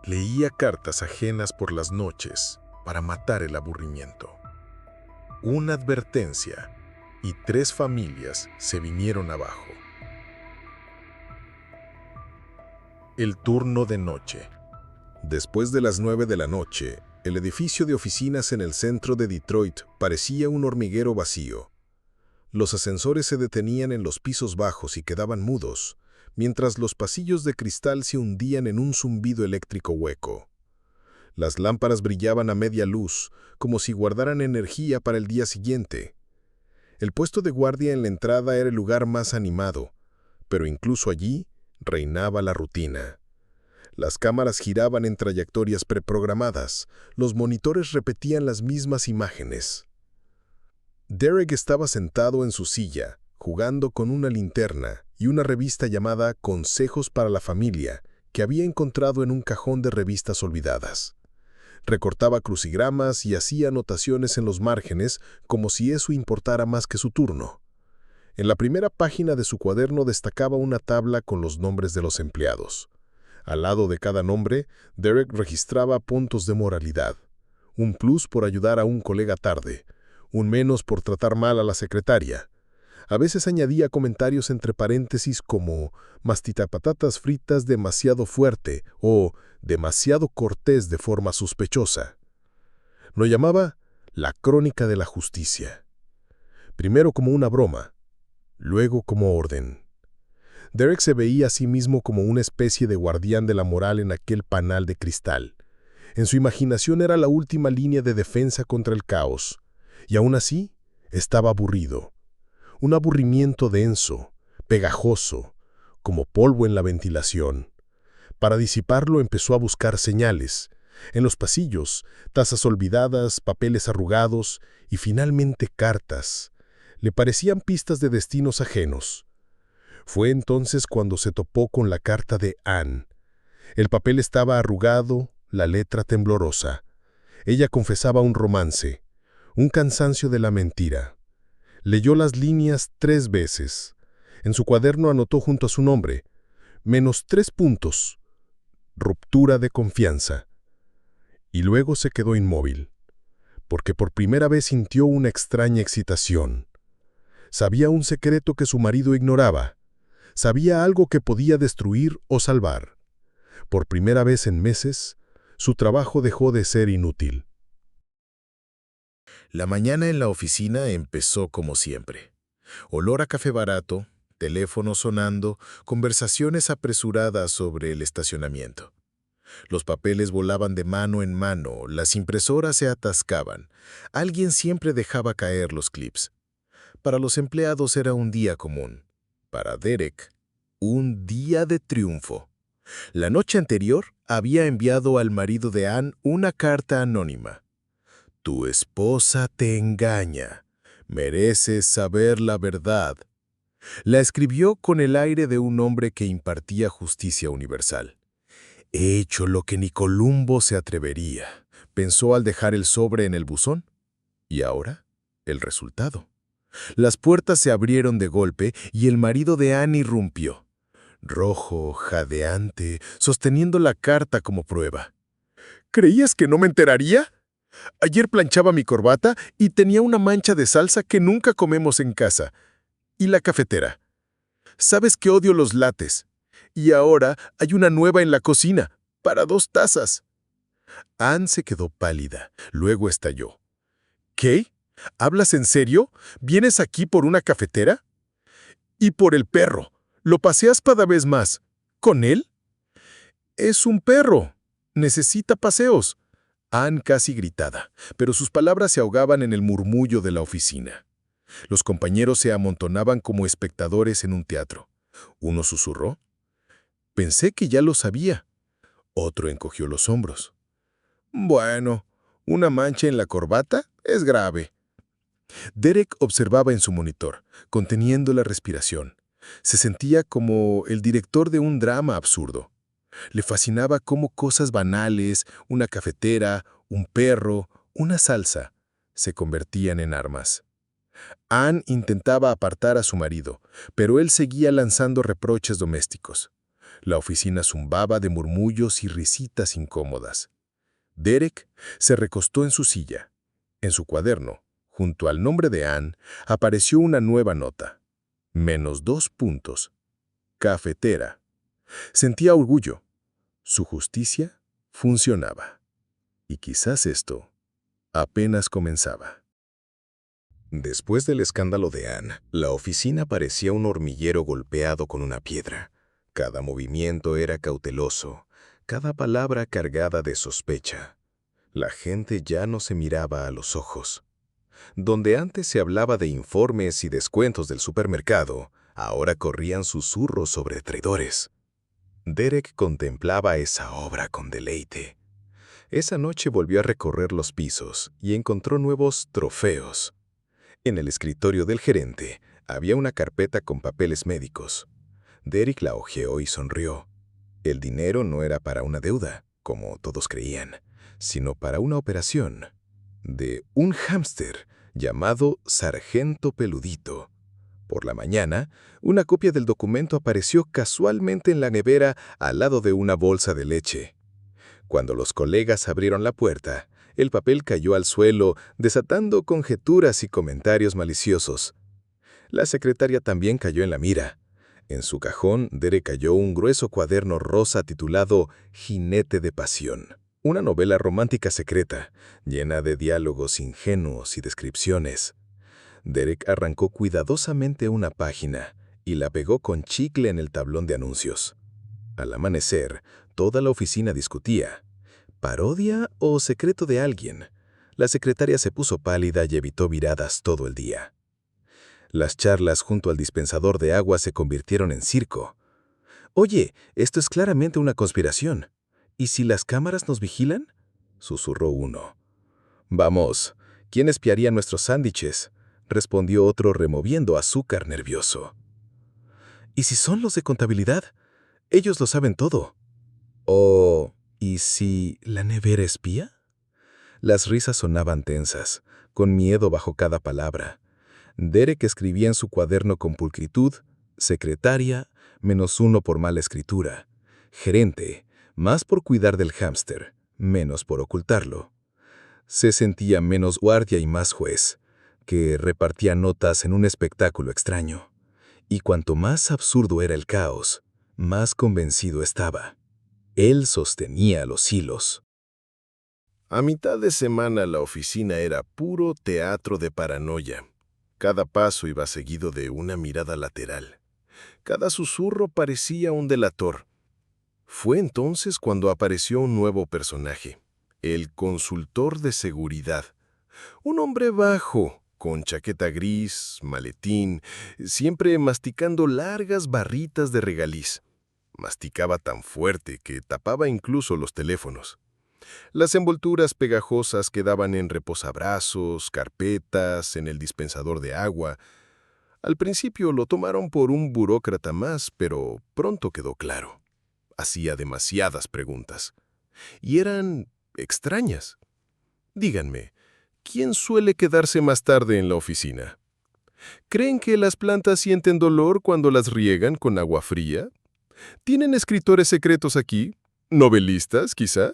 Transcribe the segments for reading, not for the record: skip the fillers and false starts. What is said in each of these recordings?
Leía cartas ajenas por las noches para matar el aburrimiento. Una advertencia y 3 familias se vinieron abajo. El turno de noche. Después de las 9 de la noche, el edificio de oficinas en el centro de Detroit parecía un hormiguero vacío. Los ascensores se detenían en los pisos bajos y quedaban mudos, mientras los pasillos de cristal se hundían en un zumbido eléctrico hueco. Las lámparas brillaban a media luz, como si guardaran energía para el día siguiente. El puesto de guardia en la entrada era el lugar más animado, pero incluso allí reinaba la rutina. Las cámaras giraban en trayectorias preprogramadas, los monitores repetían las mismas imágenes. Derek estaba sentado en su silla, jugando con una linterna y una revista llamada Consejos para la Familia, que había encontrado en un cajón de revistas olvidadas. Recortaba crucigramas y hacía anotaciones en los márgenes como si eso importara más que su turno. En la primera página de su cuaderno destacaba una tabla con los nombres de los empleados. Al lado de cada nombre, Derek registraba puntos de moralidad. Un plus por ayudar a un colega tarde, un menos por tratar mal a la secretaria. A veces añadía comentarios entre paréntesis como «mastita-patatas fritas demasiado fuerte» o «demasiado cortés de forma sospechosa». Lo llamaba «la crónica de la justicia». Primero como una broma, luego como orden. Derek se veía a sí mismo como una especie de guardián de la moral en aquel panal de cristal. En su imaginación era la última línea de defensa contra el caos, y aún así estaba aburrido. Un aburrimiento denso, pegajoso, como polvo en la ventilación. Para disiparlo empezó a buscar señales. En los pasillos, tazas olvidadas, papeles arrugados y finalmente cartas. Le parecían pistas de destinos ajenos. Fue entonces cuando se topó con la carta de Ann. El papel estaba arrugado, la letra temblorosa. Ella confesaba un romance, un cansancio de la mentira. Leyó las líneas 3 veces. En su cuaderno anotó junto a su nombre, -3 puntos, ruptura de confianza. Y luego se quedó inmóvil, porque por primera vez sintió una extraña excitación. Sabía un secreto que su marido ignoraba. Sabía algo que podía destruir o salvar. Por primera vez en meses, su trabajo dejó de ser inútil. La mañana en la oficina empezó como siempre. Olor a café barato, teléfono sonando, conversaciones apresuradas sobre el estacionamiento. Los papeles volaban de mano en mano, las impresoras se atascaban. Alguien siempre dejaba caer los clips. Para los empleados era un día común. Para Derek, un día de triunfo. La noche anterior había enviado al marido de Ann una carta anónima. Tu esposa te engaña. Mereces saber la verdad. La escribió con el aire de un hombre que impartía justicia universal. He hecho lo que ni Columbo se atrevería, pensó al dejar el sobre en el buzón. Y ahora, el resultado. Las puertas se abrieron de golpe y el marido de Ann irrumpió. Rojo, jadeante, sosteniendo la carta como prueba. ¿Creías que no me enteraría? Ayer planchaba mi corbata y tenía una mancha de salsa que nunca comemos en casa. Y la cafetera. Sabes que odio los lattes. Y ahora hay una nueva en la cocina, para 2 tazas. Ann se quedó pálida, luego estalló. ¿Qué? ¿Hablas en serio? ¿Vienes aquí por una cafetera? Y por el perro. ¿Lo paseas cada vez más? ¿Con él? Es un perro. Necesita paseos. Ann casi gritada, pero sus palabras se ahogaban en el murmullo de la oficina. Los compañeros se amontonaban como espectadores en un teatro. Uno susurró. Pensé que ya lo sabía. Otro encogió los hombros. Bueno, una mancha en la corbata es grave. Derek observaba en su monitor, conteniendo la respiración. Se sentía como el director de un drama absurdo. Le fascinaba cómo cosas banales, una cafetera, un perro, una salsa, se convertían en armas. Ann intentaba apartar a su marido, pero él seguía lanzando reproches domésticos. La oficina zumbaba de murmullos y risitas incómodas. Derek se recostó en su silla. En su cuaderno, junto al nombre de Anne, apareció una nueva nota. -2 puntos. Cafetera. Sentía orgullo. Su justicia funcionaba. Y quizás esto apenas comenzaba. Después del escándalo de Anne, la oficina parecía un hormiguero golpeado con una piedra. Cada movimiento era cauteloso, cada palabra cargada de sospecha. La gente ya no se miraba a los ojos. Donde antes se hablaba de informes y descuentos del supermercado, ahora corrían susurros sobre traidores. Derek contemplaba esa obra con deleite. Esa noche volvió a recorrer los pisos y encontró nuevos trofeos. En el escritorio del gerente había una carpeta con papeles médicos. Derek la hojeó y sonrió. El dinero no era para una deuda, como todos creían, sino para una operación de un hámster llamado Sargento Peludito. Por la mañana, una copia del documento apareció casualmente en la nevera al lado de una bolsa de leche. Cuando los colegas abrieron la puerta, el papel cayó al suelo, desatando conjeturas y comentarios maliciosos. La secretaria también cayó en la mira. En su cajón, Derek halló un grueso cuaderno rosa titulado Jinete de Pasión, una novela romántica secreta, llena de diálogos ingenuos y descripciones. Derek arrancó cuidadosamente una página y la pegó con chicle en el tablón de anuncios. Al amanecer, toda la oficina discutía. ¿Parodia o secreto de alguien? La secretaria se puso pálida y evitó miradas todo el día. Las charlas junto al dispensador de agua se convirtieron en circo. «Oye, esto es claramente una conspiración. ¿Y si las cámaras nos vigilan?», susurró uno. «Vamos, ¿quién espiaría nuestros sándwiches?», respondió otro removiendo azúcar nervioso. «¿Y si son los de contabilidad? Ellos lo saben todo». «Oh, ¿y si la nevera espía?». Las risas sonaban tensas, con miedo bajo cada palabra. Derek escribía en su cuaderno con pulcritud: secretaria, -1 por mala escritura. Gerente, más por cuidar del hámster, menos por ocultarlo. Se sentía menos guardia y más juez, que repartía notas en un espectáculo extraño. Y cuanto más absurdo era el caos, más convencido estaba. Él sostenía los hilos. A mitad de semana la oficina era puro teatro de paranoia. Cada paso iba seguido de una mirada lateral. Cada susurro parecía un delator. Fue entonces cuando apareció un nuevo personaje, el consultor de seguridad. Un hombre bajo, con chaqueta gris, maletín, siempre masticando largas barritas de regaliz. Masticaba tan fuerte que tapaba incluso los teléfonos. Las envolturas pegajosas quedaban en reposabrazos, carpetas, en el dispensador de agua. Al principio lo tomaron por un burócrata más, pero pronto quedó claro. Hacía demasiadas preguntas. Y eran extrañas. Díganme, ¿quién suele quedarse más tarde en la oficina? ¿Creen que las plantas sienten dolor cuando las riegan con agua fría? ¿Tienen escritores secretos aquí? ¿Novelistas, quizá?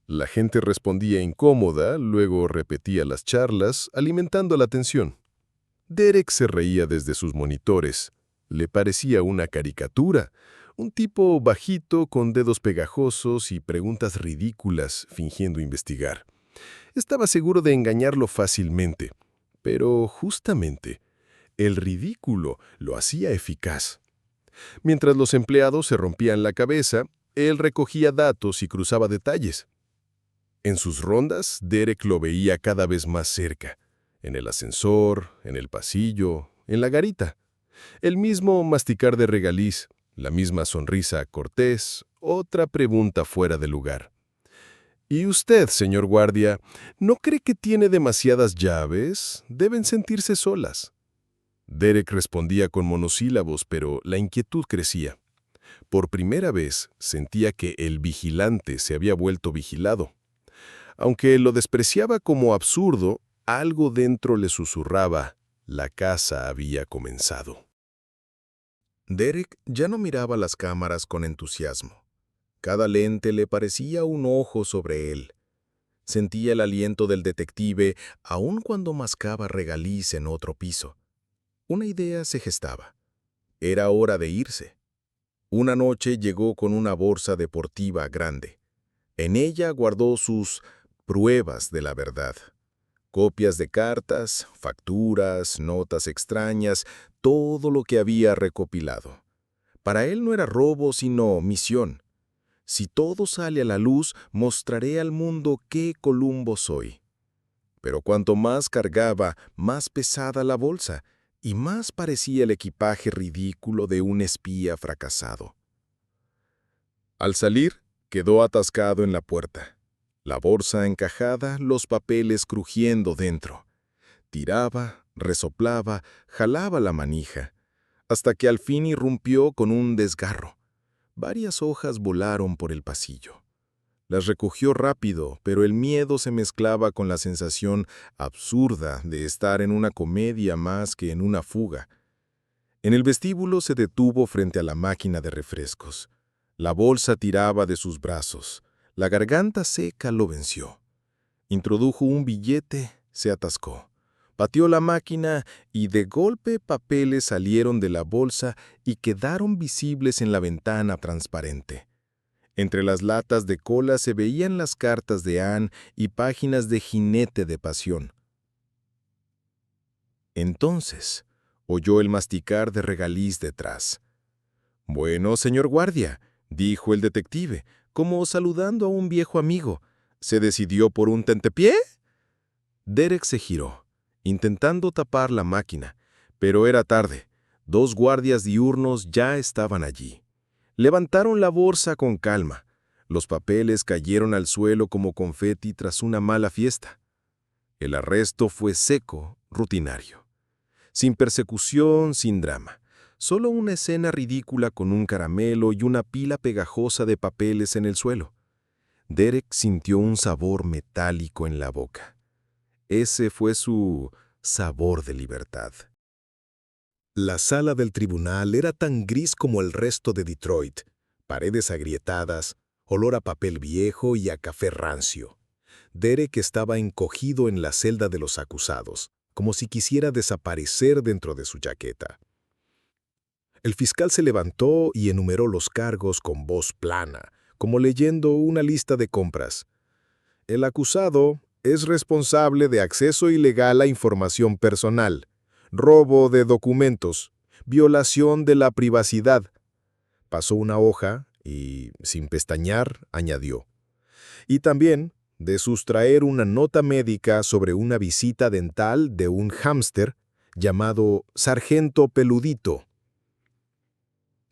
La gente respondía incómoda, luego repetía las charlas, alimentando la tensión. Derek se reía desde sus monitores. Le parecía una caricatura, un tipo bajito con dedos pegajosos y preguntas ridículas, fingiendo investigar. Estaba seguro de engañarlo fácilmente, pero justamente el ridículo lo hacía eficaz. Mientras los empleados se rompían la cabeza, él recogía datos y cruzaba detalles. En sus rondas, Derek lo veía cada vez más cerca, en el ascensor, en el pasillo, en la garita. El mismo masticar de regaliz, la misma sonrisa cortés, otra pregunta fuera de lugar. ¿Y usted, señor guardia, no cree que tiene demasiadas llaves? Deben sentirse solas. Derek respondía con monosílabos, pero la inquietud crecía. Por primera vez sentía que el vigilante se había vuelto vigilado. Aunque lo despreciaba como absurdo, algo dentro le susurraba: la caza había comenzado. Derek ya no miraba las cámaras con entusiasmo. Cada lente le parecía un ojo sobre él. Sentía el aliento del detective aun cuando mascaba regaliz en otro piso. Una idea se gestaba. Era hora de irse. Una noche llegó con una bolsa deportiva grande. En ella guardó sus pruebas de la verdad. Copias de cartas, facturas, notas extrañas, todo lo que había recopilado. Para él no era robo, sino misión. Si todo sale a la luz, mostraré al mundo qué Columbo soy. Pero cuanto más cargaba, más pesada la bolsa, y más parecía el equipaje ridículo de un espía fracasado. Al salir, quedó atascado en la puerta. La bolsa encajada, los papeles crujiendo dentro. Tiraba, resoplaba, jalaba la manija, hasta que al fin irrumpió con un desgarro. Varias hojas volaron por el pasillo. Las recogió rápido, pero el miedo se mezclaba con la sensación absurda de estar en una comedia más que en una fuga. En el vestíbulo se detuvo frente a la máquina de refrescos. La bolsa tiraba de sus brazos. La garganta seca lo venció. Introdujo un billete, se atascó. Pateó la máquina y de golpe papeles salieron de la bolsa y quedaron visibles en la ventana transparente. Entre las latas de cola se veían las cartas de Anne y páginas de Jinete de Pasión. Entonces, oyó el masticar de regaliz detrás. «Bueno, señor guardia», dijo el detective, como saludando a un viejo amigo. «¿Se decidió por un tentepié?» Derek se giró, intentando tapar la máquina, pero era tarde. 2 guardias diurnos ya estaban allí. Levantaron la bolsa con calma. Los papeles cayeron al suelo como confeti tras una mala fiesta. El arresto fue seco, rutinario. Sin persecución, sin drama. Solo una escena ridícula con un caramelo y una pila pegajosa de papeles en el suelo. Derek sintió un sabor metálico en la boca. Ese fue su sabor de libertad. La sala del tribunal era tan gris como el resto de Detroit. Paredes agrietadas, olor a papel viejo y a café rancio. Derek estaba encogido en la celda de los acusados, como si quisiera desaparecer dentro de su chaqueta. El fiscal se levantó y enumeró los cargos con voz plana, como leyendo una lista de compras. El acusado es responsable de acceso ilegal a información personal, robo de documentos, violación de la privacidad. Pasó una hoja y, sin pestañear, añadió. Y también de sustraer una nota médica sobre una visita dental de un hámster llamado Sargento Peludito.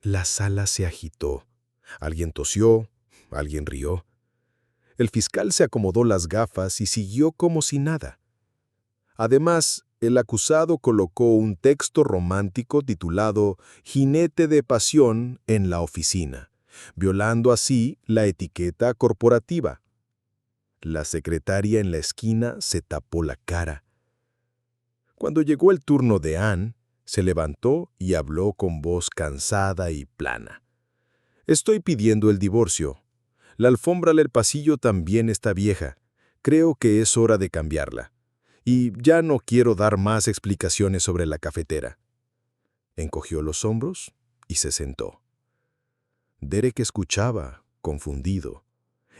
La sala se agitó. Alguien tosió, alguien rió. El fiscal se acomodó las gafas y siguió como si nada. Además, el acusado colocó un texto romántico titulado Jinete de Pasión en la oficina, violando así la etiqueta corporativa. La secretaria en la esquina se tapó la cara. Cuando llegó el turno de Anne, se levantó y habló con voz cansada y plana. «Estoy pidiendo el divorcio. La alfombra del pasillo también está vieja. Creo que es hora de cambiarla. Y ya no quiero dar más explicaciones sobre la cafetera». Encogió los hombros y se sentó. Derek escuchaba, confundido.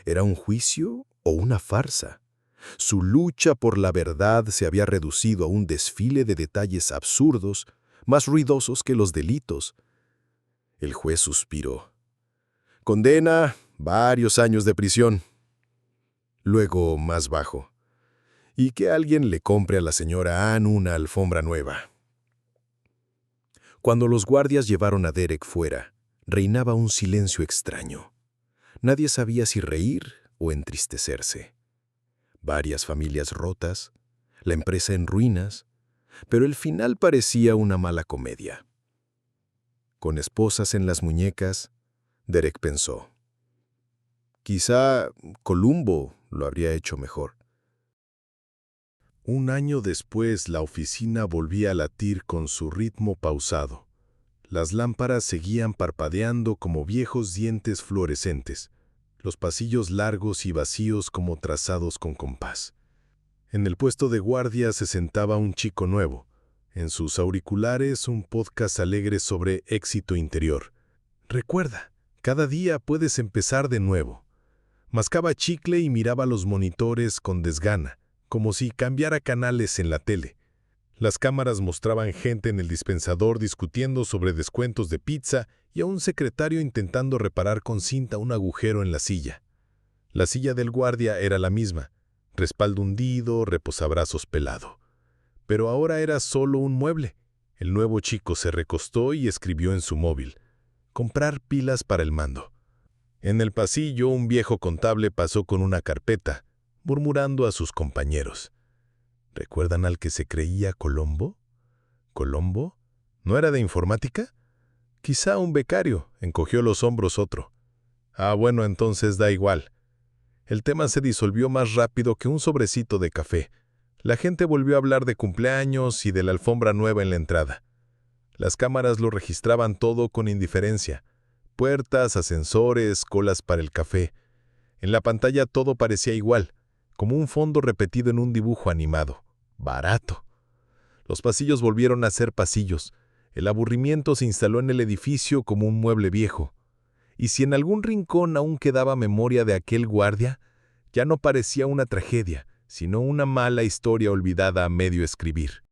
¿Era un juicio o una farsa? Su lucha por la verdad se había reducido a un desfile de detalles absurdos, más ruidosos que los delitos. El juez suspiró. «Condena, varios años de prisión». Luego, más bajo. «Y que alguien le compre a la señora Anne una alfombra nueva». Cuando los guardias llevaron a Derek fuera, reinaba un silencio extraño. Nadie sabía si reír o entristecerse. Varias familias rotas, la empresa en ruinas, pero el final parecía una mala comedia. Con esposas en las muñecas, Derek pensó. Quizá Columbo lo habría hecho mejor. Un año después, la oficina volvía a latir con su ritmo pausado. Las lámparas seguían parpadeando como viejos dientes fluorescentes, los pasillos largos y vacíos como trazados con compás. En el puesto de guardia se sentaba un chico nuevo, en sus auriculares un podcast alegre sobre éxito interior. Recuerda, cada día puedes empezar de nuevo. Mascaba chicle y miraba los monitores con desgana, como si cambiara canales en la tele. Las cámaras mostraban gente en el dispensador discutiendo sobre descuentos de pizza y a un secretario intentando reparar con cinta un agujero en la silla. La silla del guardia era la misma, respaldo hundido, reposabrazos pelado. Pero ahora era solo un mueble. El nuevo chico se recostó y escribió en su móvil: comprar pilas para el mando. En el pasillo, un viejo contable pasó con una carpeta, murmurando a sus compañeros. ¿Recuerdan al que se creía Colombo? ¿Colombo? ¿No era de informática? Quizá un becario, encogió los hombros otro. Ah, bueno, entonces da igual. El tema se disolvió más rápido que un sobrecito de café. La gente volvió a hablar de cumpleaños y de la alfombra nueva en la entrada. Las cámaras lo registraban todo con indiferencia. Puertas, ascensores, colas para el café. En la pantalla todo parecía igual, como un fondo repetido en un dibujo animado. Barato. Los pasillos volvieron a ser pasillos. El aburrimiento se instaló en el edificio como un mueble viejo. Y si en algún rincón aún quedaba memoria de aquel guardia, ya no parecía una tragedia, sino una mala historia olvidada a medio escribir.